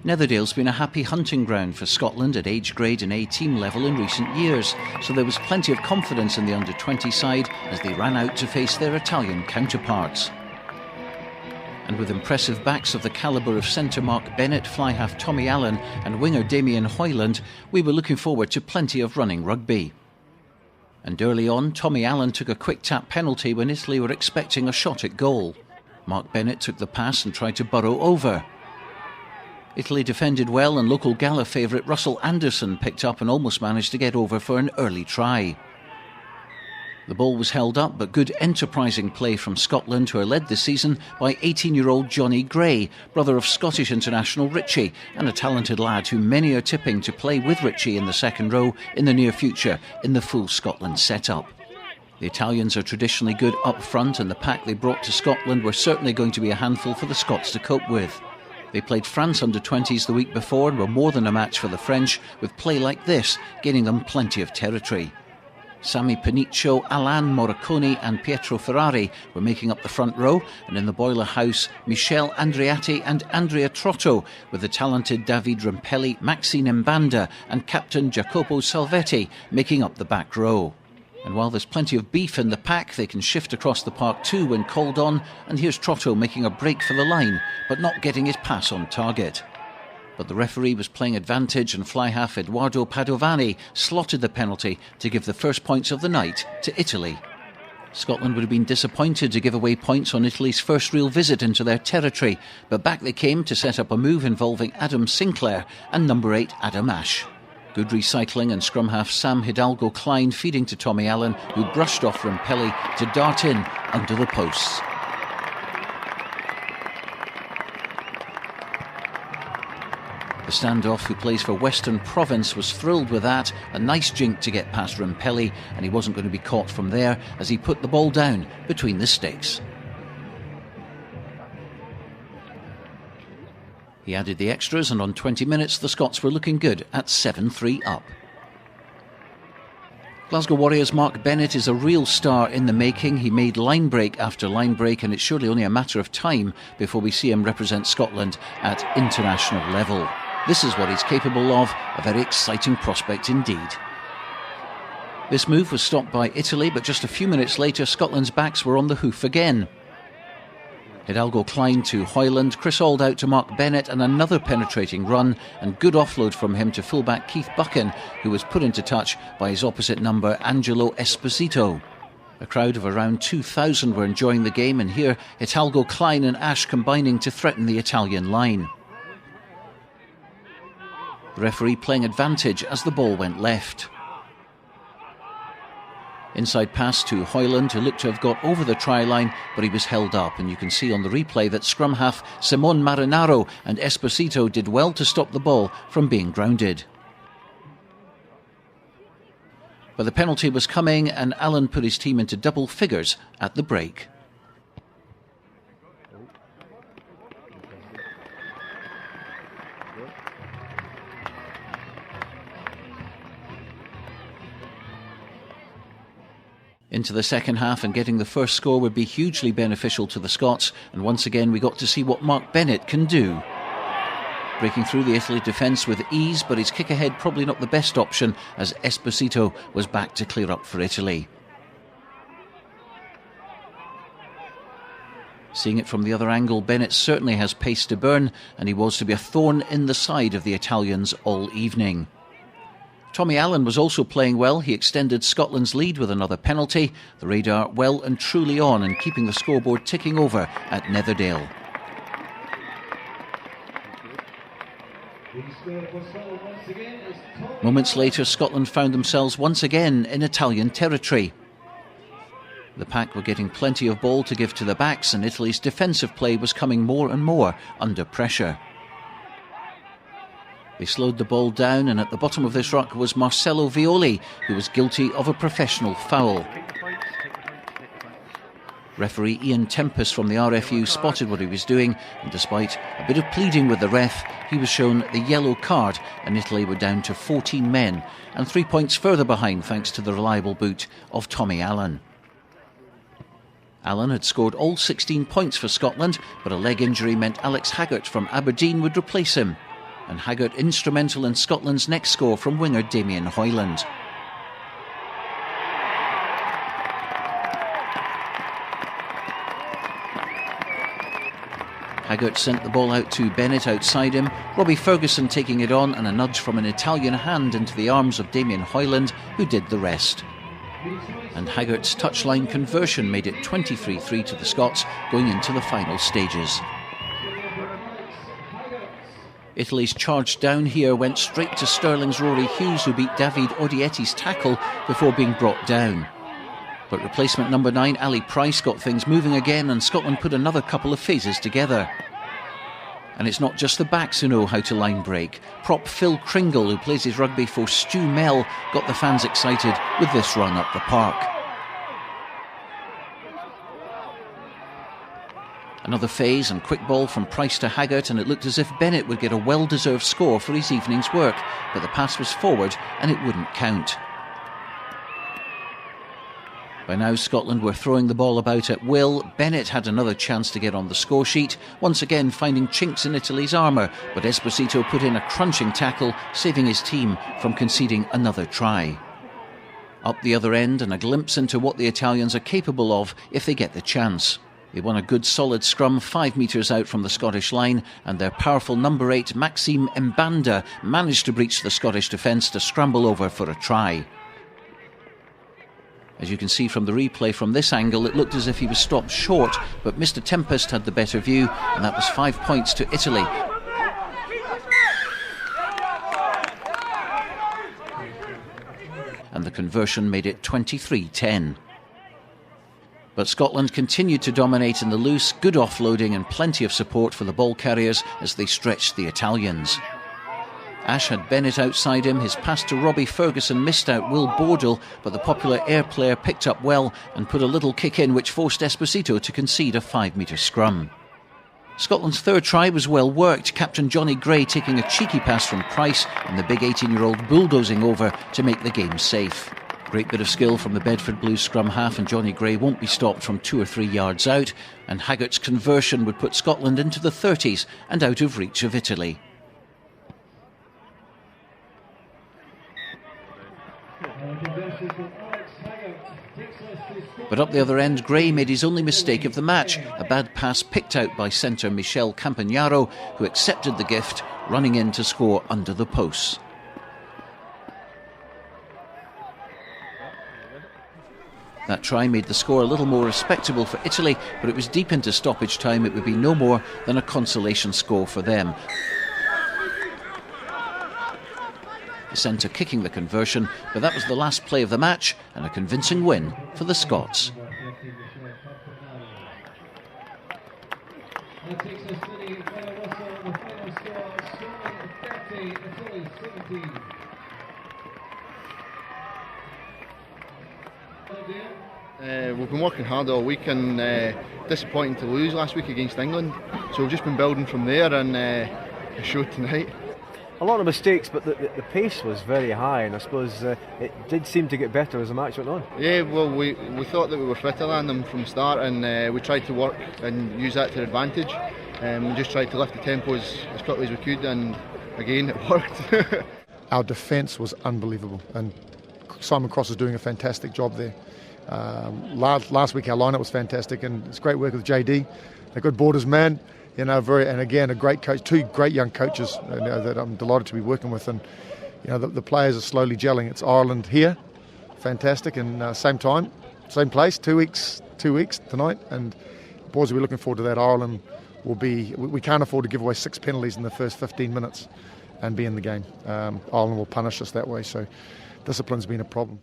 Netherdale's been a happy hunting ground for Scotland at age grade and A-team level in recent years, so there was plenty of confidence in the under-20 side as they ran out to face their Italian counterparts. And with impressive backs of the calibre of centre Mark Bennett, fly-half Tommy Allen and winger Damien Hoyland, we were looking forward to plenty of running rugby. And early on, Tommy Allen took a quick tap penalty when Italy were expecting a shot at goal. Mark Bennett took the pass and tried to burrow over. Italy defended well, and local gala favourite Russell Anderson picked up and almost managed to get over for an early try. The ball was held up, but good enterprising play from Scotland, who are led this season by 18-year-old Johnny Gray, brother of Scottish international Richie, and a talented lad who many are tipping to play with Richie in the second row in the near future in the full Scotland setup. The Italians are traditionally good up front, and the pack they brought to Scotland were certainly going to be a handful for the Scots to cope with. They played France under-20s the week before and were more than a match for the French, with play like this gaining them plenty of territory. Sami Paniccio, Alain Morricone and Pietro Ferrari were making up the front row, and in the boiler house, Michel Andreatti and Andrea Trotto, with the talented David Rampelli, Maxine Mbanda and captain Jacopo Salvetti making up the back row. And while there's plenty of beef in the pack, they can shift across the park too when called on, and here's Trotto making a break for the line, but not getting his pass on target. But the referee was playing advantage, and fly-half Edoardo Padovani slotted the penalty to give the first points of the night to Italy. Scotland would have been disappointed to give away points on Italy's first real visit into their territory, but back they came to set up a move involving Adam Sinclair and number 8 Adam Ashe. Good recycling, and scrum half Sam Hidalgo-Klein feeding to Tommy Allen, who brushed off Rampelli to dart in under the posts. The standoff, who plays for Western Province, was thrilled with that. A nice jink to get past Rampelli, and he wasn't going to be caught from there as he put the ball down between the sticks. He added the extras, and on 20 minutes the Scots were looking good at 7-3 up. Glasgow Warriors' Mark Bennett is a real star in the making. He made line break after line break, and it's surely only a matter of time before we see him represent Scotland at international level. This is what he's capable of, a very exciting prospect indeed. This move was stopped by Italy, but just a few minutes later Scotland's backs were on the hoof again. Hidalgo-Klein to Hoyland, Chris Auld out to Mark Bennett, and another penetrating run, and good offload from him to fullback Keith Buchan, who was put into touch by his opposite number Angelo Esposito. A crowd of around 2,000 were enjoying the game, and here Hidalgo-Klein and Ashe combining to threaten the Italian line. The referee playing advantage as the ball went left. Inside pass to Hoyland, who looked to have got over the try line, but he was held up, and you can see on the replay that scrum half Simon Marinaro and Esposito did well to stop the ball from being grounded. But the penalty was coming, and Allen put his team into double figures at the break. Into the second half, and getting the first score would be hugely beneficial to the Scots, and once again we got to see what Mark Bennett can do. Breaking through the Italy defence with ease, but his kick ahead probably not the best option as Esposito was back to clear up for Italy. Seeing it from the other angle, Bennett certainly has pace to burn, and he was to be a thorn in the side of the Italians all evening. Tommy Allen was also playing well. He extended Scotland's lead with another penalty. The radar well and truly on, and keeping the scoreboard ticking over at Netherdale. Moments later, Scotland found themselves once again in Italian territory. The pack were getting plenty of ball to give to the backs, and Italy's defensive play was coming more and more under pressure. They slowed the ball down, and at the bottom of this ruck was Marcelo Violi, who was guilty of a professional foul. Referee Ian Tempest from the RFU spotted what he was doing, and despite a bit of pleading with the ref, he was shown the yellow card, and Italy were down to 14 men, and 3 points further behind thanks to the reliable boot of Tommy Allen. Allen had scored all 16 points for Scotland, but a leg injury meant Alex Haggart from Aberdeen would replace him. and Haggart instrumental in Scotland's next score from winger Damien Hoyland. Haggart sent the ball out to Bennett outside him, Robbie Ferguson taking it on and a nudge from an Italian hand into the arms of Damien Hoyland, who did the rest. And Haggart's touchline conversion made it 23-3 to the Scots going into the final stages. Italy's charge down here went straight to Stirling's Rory Hughes, who beat David Odietti's tackle before being brought down. But replacement number 9, Ali Price, got things moving again and Scotland put another couple of phases together. And it's not just the backs who know how to line break. Prop Phil Kringle, who plays his rugby for Stu Mell, got the fans excited with this run up the park. Another phase and quick ball from Price to Haggart, and it looked as if Bennett would get a well-deserved score for his evening's work, but the pass was forward and it wouldn't count. By now Scotland were throwing the ball about at will. Bennett had another chance to get on the score sheet, once again finding chinks in Italy's armour, but Esposito put in a crunching tackle, saving his team from conceding another try. Up the other end, and a glimpse into what the Italians are capable of if they get the chance. They won a good solid scrum 5 metres out from the Scottish line, and their powerful number 8 Maxime Mbanda managed to breach the Scottish defence to scramble over for a try. As you can see from the replay from this angle, it looked as if he was stopped short, but Mr Tempest had the better view, and that was 5 points to Italy. And the conversion made it 23-10. But Scotland continued to dominate in the loose, good offloading and plenty of support for the ball carriers as they stretched the Italians. Ash had Bennett outside him, his pass to Robbie Ferguson missed out Will Bordle, but the popular Ayr player picked up well and put a little kick in which forced Esposito to concede a 5-metre scrum. Scotland's third try was well worked, Captain Johnny Gray taking a cheeky pass from Price and the big 18-year-old bulldozing over to make the game safe. Great bit of skill from the Bedford Blues scrum half, and Johnny Gray won't be stopped from 2 or 3 yards out, and Haggart's conversion would put Scotland into the 30s and out of reach of Italy. But up the other end, Gray made his only mistake of the match, a bad pass picked out by centre Michel Campagnaro, who accepted the gift, running in to score under the posts. That try made the score a little more respectable for Italy, but it was deep into stoppage time. It would be no more than a consolation score for them. The centre kicking the conversion, but that was the last play of the match and a convincing win for the Scots. We've been working hard all week and disappointing to lose last week against England, so we've just been building from there and it showed tonight. A lot of mistakes, but the pace was very high, and I suppose it did seem to get better as the match went on. Yeah, well, we thought that we were fitter than them from the start, and we tried to work and use that to advantage. We just tried to lift the tempo as quickly as we could, and again, it worked. Our defence was unbelievable, and Simon Cross is doing a fantastic job there. Last week our lineup was fantastic, and it's great work with JD, a good borders man. You know, and again, a great coach, 2 great young coaches that I'm delighted to be working with, and you know the players are slowly gelling. It's Ireland here, fantastic, and same time, same place, 2 weeks tonight, and boys, we're looking forward to that. Ireland will be. We can't afford to give away 6 penalties in the first 15 minutes and be in the game. Ireland will punish us that way, so discipline's been a problem.